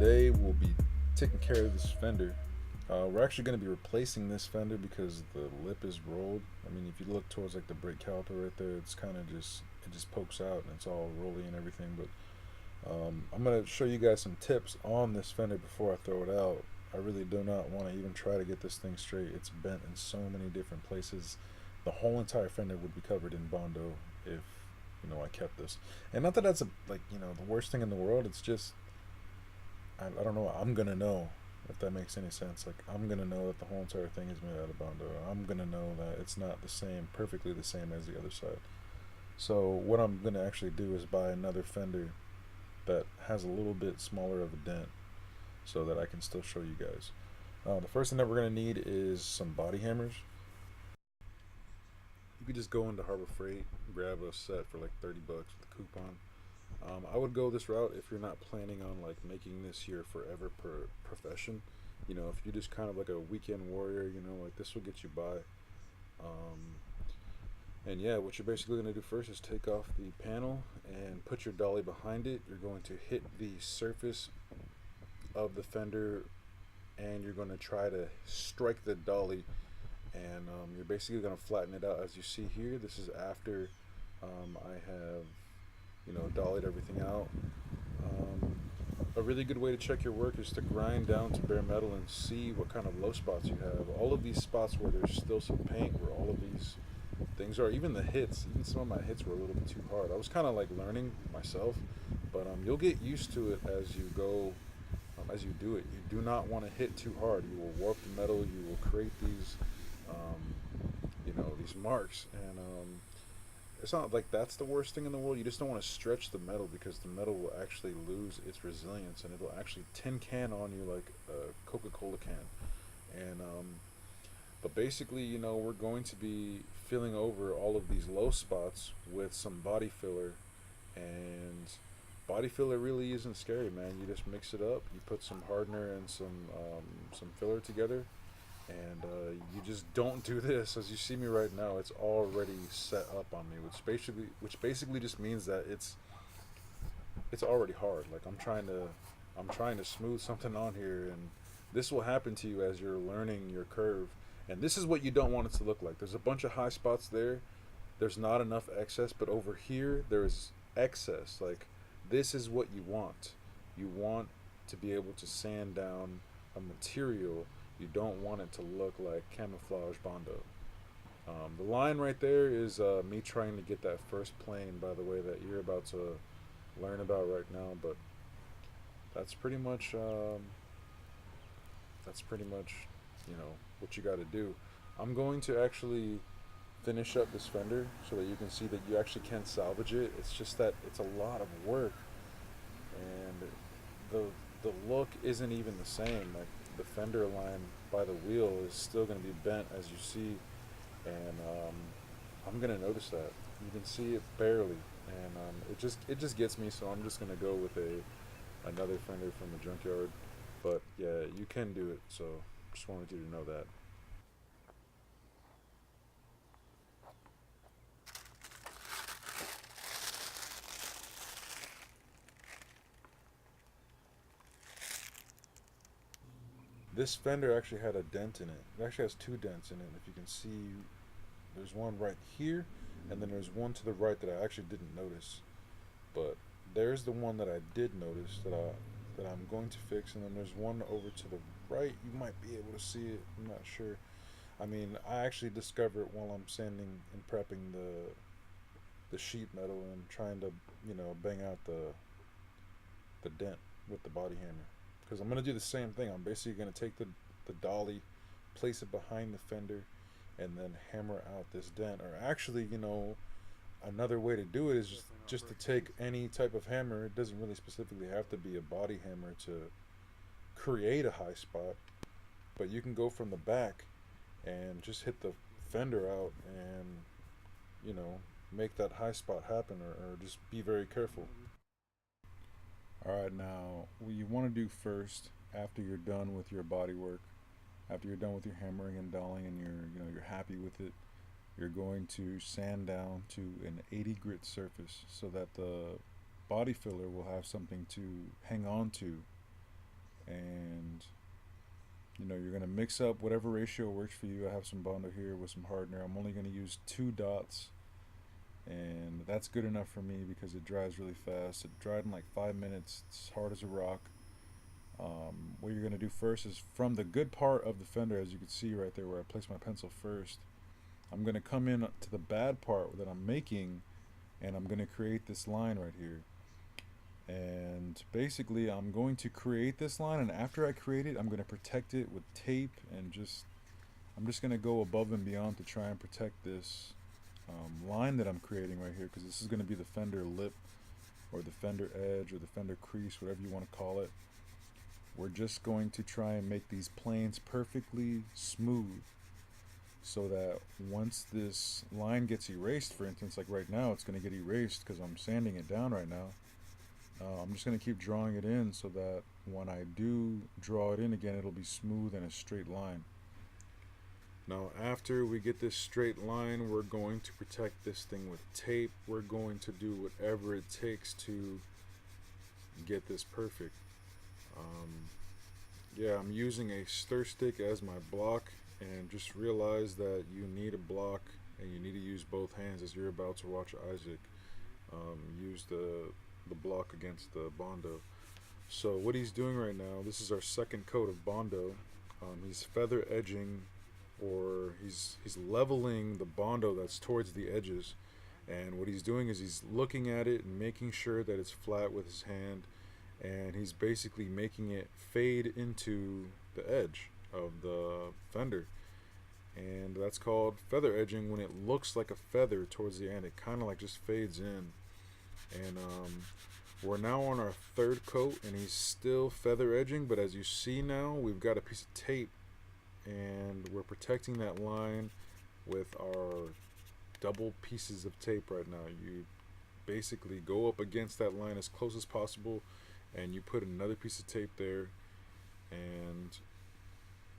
today we'll be taking care of this fender. We're actually going to be replacing this fender because the lip is rolled. I mean, if you look towards like the brake caliper right there, it's kind of just, it just pokes out and it's all rolly and everything. But I'm going to show you guys some tips on this fender before I throw it out. I really do not want to even try to get this thing straight. It's bent in so many different places. The whole entire fender would be covered in Bondo if, you know, I kept this. And not that that's the worst thing in the world. It's just, I don't know. I'm gonna know, if that makes any sense. Like, I'm gonna know that the whole entire thing is made out of Bondo. I'm gonna know that it's not the same, perfectly the same as the other side. So what I'm gonna actually do is buy another fender that has a little bit smaller of a dent, so that I can still show you guys. The first thing that we're gonna need is some body hammers. You could just go into Harbor Freight, grab a set for like 30 bucks with a coupon. I would go this route if you're not planning on like making this your forever profession. You know, if you're just kind of like a weekend warrior, you know, like this will get you by. Um, and yeah, what you're basically going to do first is take off the panel and put your dolly behind it. You're going to hit the surface of the fender and you're going to try to strike the dolly, and you're basically going to flatten it out as you see here. This is after I have, you know, dollied everything out. Um, a really good way to check your work is to grind down to bare metal and see what kind of low spots you have. All of these spots where there's still some paint, where all of these things are, even the hits, even some of my hits were a little bit too hard. I was kind of like learning myself, but you'll get used to it as you go, as you do it. You do not want to hit too hard. You will warp the metal. You will create these, these marks, and it's not like that's the worst thing in the world. You just don't want to stretch the metal because the metal will actually lose its resilience and it'll actually tin can on you like a Coca-Cola can. And but basically, you know, we're going to be filling over all of these low spots with some body filler, and body filler really isn't scary, man. You just mix it up. You put some hardener and some filler together, and you just don't do this. As you see me right now, it's already set up on me, which basically just means that it's already hard. Like I'm trying to smooth something on here, and this will happen to you as you're learning your curve. And this is what you don't want it to look like. There's a bunch of high spots there. There's not enough excess, but over here there's excess. Like, this is what you want. You want to be able to sand down a material. You don't want it to look like camouflage Bondo. The line right there is me trying to get that first plane, by the way, that you're about to learn about right now. But that's pretty much you know, what you got to do. I'm going to actually finish up this fender so that you can see that you actually can salvage it. It's just that it's a lot of work, and the look isn't even the same. Like, the fender line by the wheel is still going to be bent, as you see, and I'm going to notice that. You can see it barely, and it just gets me. So I'm just going to go with another fender from the junkyard. But yeah, you can do it. So just wanted you to know that. This fender actually had a dent in it. It actually has two dents in it. If you can see, there's one right here, and then there's one to the right that I actually didn't notice. But there's the one that I did notice that I'm going to fix, and then there's one over to the right. You might be able to see it. I'm not sure. I mean, I actually discover it while I'm sanding and prepping the sheet metal and trying to, you know, bang out the dent with the body hammer. Because I'm going to do the same thing. I'm basically going to take the dolly, place it behind the fender, and then hammer out this dent. Or actually, you know, another way to do it is just to take any type of hammer. It doesn't really specifically have to be a body hammer to create a high spot, but you can go from the back and just hit the fender out and, you know, make that high spot happen, or just be very careful. All right, now what you want to do first, after you're done with your body work, after you're done with your hammering and dolling, and you're happy with it, you're going to sand down to an 80 grit surface so that the body filler will have something to hang on to And you're gonna mix up whatever ratio works for you. I have some Bondo here with some hardener. I'm only gonna use 2 dots, and that's good enough for me because it dries really fast. It dried in like 5 minutes. It's hard as a rock. What you're gonna do first is from the good part of the fender, as you can see right there where I placed my pencil first, I'm gonna come in to the bad part that I'm making, and I'm gonna create this line right here. And basically I'm going to create this line, and after I create it I'm going to protect it with tape, and I'm just going to go above and beyond to try and protect this line that I'm creating right here, because this is going to be the fender lip or the fender edge or the fender crease, whatever you want to call it. We're just going to try and make these planes perfectly smooth so that once this line gets erased, for instance, like right now it's going to get erased because I'm sanding it down right now. I'm just going to keep drawing it in so that when I do draw it in again, it'll be smooth and a straight line. Now, after we get this straight line, we're going to protect this thing with tape. We're going to do whatever it takes to get this perfect. Yeah, I'm using a stir stick as my block, and just realize that you need a block and you need to use both hands as you're about to watch Isaac use the block against the Bondo. So what he's doing right now, this is our second coat of Bondo. He's feather edging, or he's leveling the Bondo that's towards the edges. And what he's doing is he's looking at it and making sure that it's flat with his hand, and he's basically making it fade into the edge of the fender. And that's called feather edging. When it looks like a feather towards the end, it kind of like just fades in. And we're now on our third coat, and he's still feather edging, but as you see now, we've got a piece of tape, and we're protecting that line with our double pieces of tape right now. You basically go up against that line as close as possible, and you put another piece of tape there, and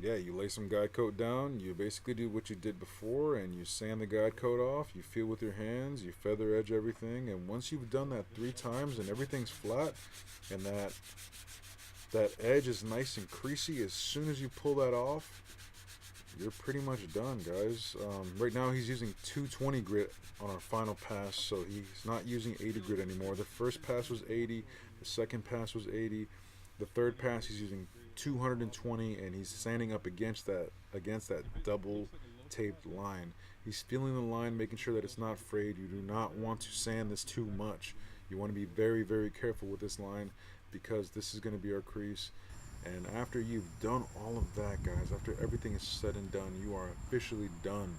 yeah, you lay some guide coat down. You basically do what you did before, and you sand the guide coat off. You feel with your hands, you feather edge everything, and once you've done that 3 times and everything's flat and that edge is nice and creasy, as soon as you pull that off, you're pretty much done, guys. Right now he's using 220 grit on our final pass, so he's not using 80 grit anymore. The first pass was 80, the second pass was 80, the third pass he's using 220, and he's sanding up against that double taped line. He's feeling the line, making sure that it's not frayed. You do not want to sand this too much. You want to be very, very careful with this line, because this is going to be our crease. And after you've done all of that, guys, after everything is said and done, you are officially done.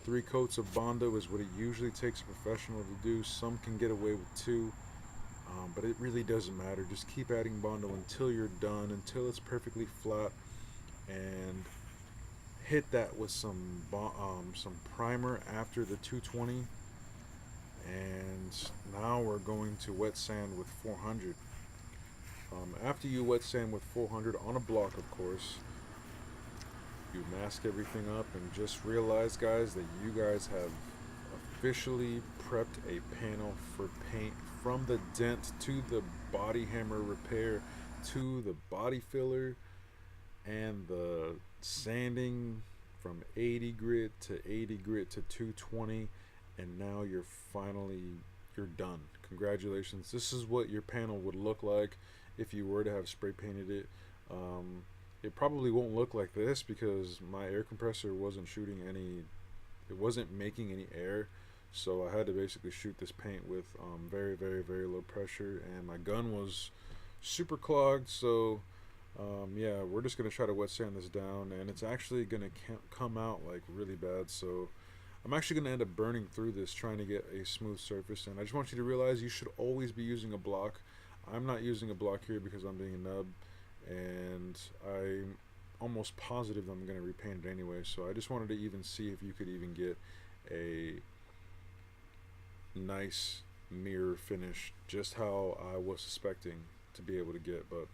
3 coats of Bondo is what it usually takes a professional to do. Some can get away with 2. But it really doesn't matter. Just keep adding Bondo until you're done, until it's perfectly flat, and hit that with some primer after the 220. And now we're going to wet sand with 400. After you wet sand with 400 on a block, of course, you mask everything up, and just realize, guys, that you guys have officially prepped a panel for paint, from the dent to the body hammer repair to the body filler and the sanding from 80 grit to 80 grit to 220, and now you're done. Congratulations. This is what your panel would look like if you were to have spray painted it. It probably won't look like this because my air compressor wasn't making any air. So I had to basically shoot this paint with very, very, very low pressure, and my gun was super clogged. So yeah, we're just gonna try to wet sand this down, and it's actually gonna come out like really bad. So I'm actually gonna end up burning through this trying to get a smooth surface. And I just want you to realize you should always be using a block. I'm not using a block here because I'm being a nub, and I'm almost positive I'm gonna repaint it anyway. So I just wanted to even see if you could even get a nice mirror finish, just how I was suspecting to be able to get. But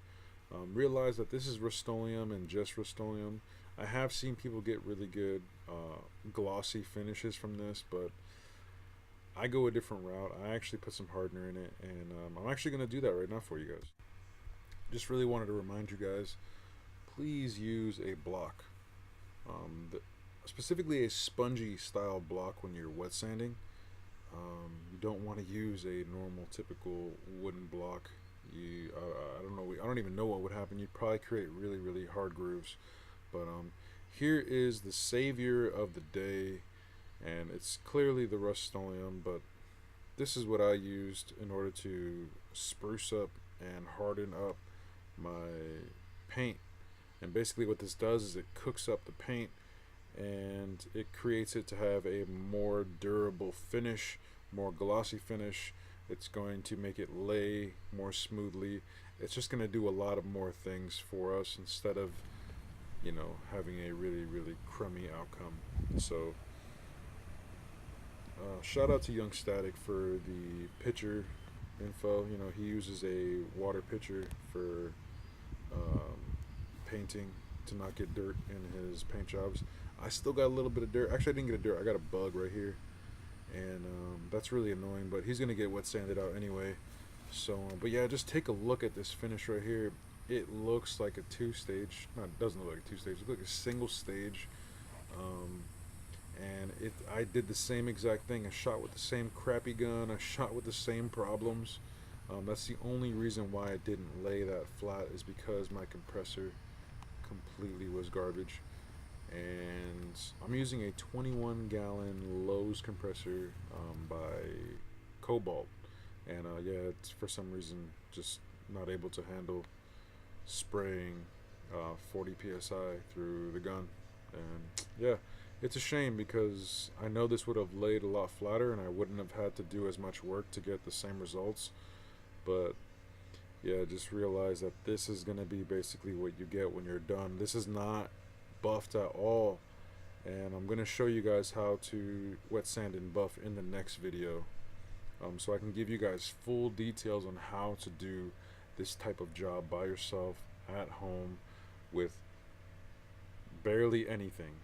realize that this is Rust-Oleum and just Rust-Oleum. I have seen people get really good glossy finishes from this, but I go a different route. I actually put some hardener in it, and I'm actually going to do that right now for you guys. just really wanted to remind you guys, please use a block, specifically a spongy style block when you're wet sanding. You don't want to use a normal, typical wooden block. I don't know. I don't even know what would happen. You'd probably create really, really hard grooves. But here is the savior of the day, and it's clearly the Rust-Oleum. But this is what I used in order to spruce up and harden up my paint. And basically, what this does is it cooks up the paint, and it creates it to have a more durable finish, more glossy finish. It's going to make it lay more smoothly. It's just going to do a lot of more things for us instead of, you know, having a really, really crummy outcome. So shout out to Young Static for the pitcher info. You know, he uses a water pitcher for painting to not get dirt in his paint jobs. I still got a little bit of dirt. Actually, I didn't get a dirt. I got a bug right here, and that's really annoying. But he's gonna get wet sanded out anyway. So, but yeah, just take a look at this finish right here. It looks like a two-stage. No, it doesn't look like a two-stage. It looks like a single stage. And I did the same exact thing. I shot with the same crappy gun. I shot with the same problems. That's the only reason why I didn't lay that flat, is because my compressor completely was garbage. And I'm using a 21-gallon Lowe's compressor by Cobalt, and yeah, it's for some reason just not able to handle spraying 40 psi through the gun. And yeah, it's a shame, because I know this would have laid a lot flatter and I wouldn't have had to do as much work to get the same results. But yeah, just realize that this is going to be basically what you get when you're done. This is not buffed at all, and I'm going to show you guys how to wet sand and buff in the next video, so I can give you guys full details on how to do this type of job by yourself at home with barely anything.